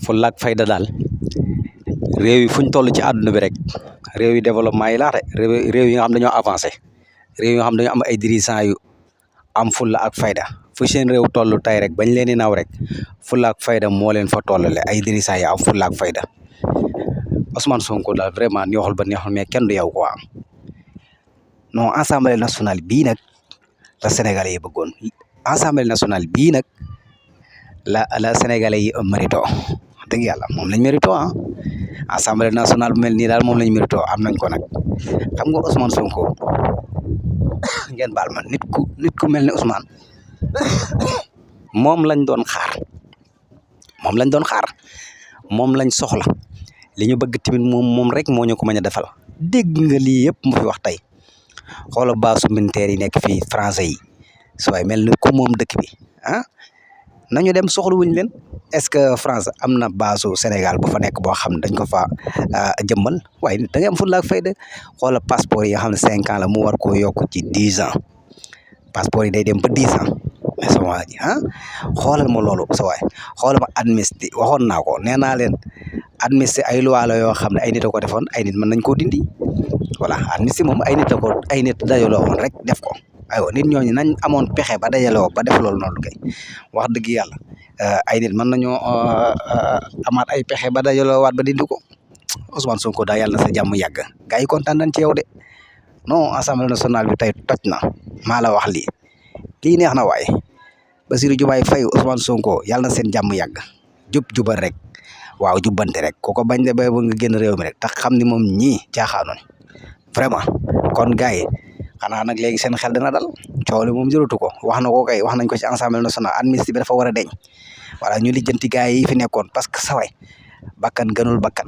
fulla ak fayda daal réew yi fuñ toll ci àdduna bi rek réew yi développement yi laax de réew yi nga xam dañoo avancé réew yi nga xam dañoo am ay dirigeants yu am fulla ak fayda fu seen réew toll tey rek bañ leen di naw rek fulla ak fayda moo leen fa tollale ay dirigeants yi am fulla ak fayda Ousmane Sonko daal vraiment neexul ba neexul mais kenn du yow quoi non assemblée nationale bii nag la sénégalais yi bëggoon assemblée nationale bii nag la sénégalais yi mérito dëgg yàlla moom lañ mérito assemblée nationale bu mel nii daal moom lañ mérito am nañ ko nag xam nga Ousmane Sonko ngeen baal ma nit ku mel ne Ousmane moom lañ doon xaar moom lañ soxla li ñu bëgg tamit moom rek moo ñu ko mën a defal dégg nga lii yëpp mu fi wax tey xoola baasu militaire yi nekk fii français yi sooy mel ni ku moom dëkk bi nañu dem soxla wuñ leen est-ce que France am na baasu Sénégal bu fa nekk boo xam ne dañ ko fa jëmmal waaye da ngay am fulla ak fayda xoola passeport yi nga xam ne 5 ans la mu war koo yokk ci 10 ans passeport yi day dem ba 10 ans mais sama waa ji xoolal ma loolu sa waay xoolal ma amnistie waxoon naa ko nee naa leen amnistie ay loi la yoo xam ne ay nit a ko defoon ay nit mën nañ koo dindi voilà amnistie moom ay nit dajaloo woon rek def ko aywa nit ñooñu nañ amoon pexe ba dajaloo ba def loolu noonu kay wax dëgg yàlla ay nit mën nañoo amaat ay pexe ba dajaloo waat ba dindi ko Ousmane Sonko daal yàlla na sa jàmm yàgg gars yi kontaan nañ ci yow de non assemblée nationale bi tey toj na maa la wax lii neex na waaye Bassirou Diomaye Faye Ousmane Sonko yàlla na seen jàmm yàgg jubal rek waaw jubbante rek ku ko bañ de ba nga génn réew mi rek tax xam ni moom ñii caaxaanoon vraiment kon gars yi xanaa nag léegi seen xel dana dal coow li moom jërëtu ko wax na ko kay wax nañ ko ci assemblée nationale amnistie bi dafa war a deñ voilà ñu lijjanti gars yi fi nekkoon parce que saway bakkan gënul bakkan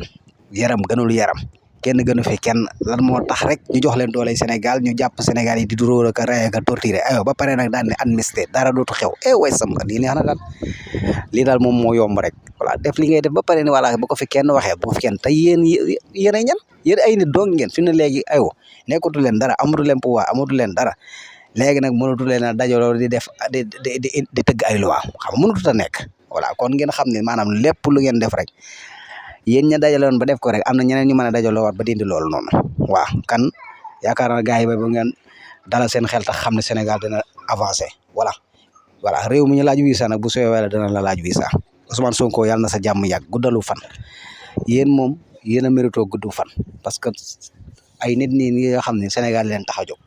yaram gënul yaram kenn gënu fi kenn lan moo tax rek ñu jox leen doole Sénégal ñu jàpp Sénégal yi di duróor ak rey ak torturé aywa ba pare nag daan ne amnistie dara dootu xew way sam lii neex na daal lii daal moom moo yomb rek voilà def li ngay def ba pare ne voilà bu ko fi kenn waxee bu ko fi kenn te yéen ay ñan yéen ay nit dong ngeen fi ne léegi aywa nekkatu leen dara amatu leen pouvoir amatu leen dara léegi nag mënatu leen a dajaloo di def di tëgg ay loi xam nga mënatut a nekk voilà kon ngeen xam ne maanaam lépp lu ngeen def rek yéen ña dajaloon ba def ko rek am na ñeneen ñu mën a dajaloo waat ba dindi loolu noonu waaw kan yaakaar naa gars yi ba ngeen dalal seen xel tax xam ne Sénégal dina avancé voilà réew mi ñu laaj visa nag bu soobee la dana la laaj visa Ousmane Sonko yàlla na sa jàmm yàgg guddalu fan yéen moom yéen a mérito gudd fan parce que ay nit nii nga xam ne Sénégal leen tax a jóg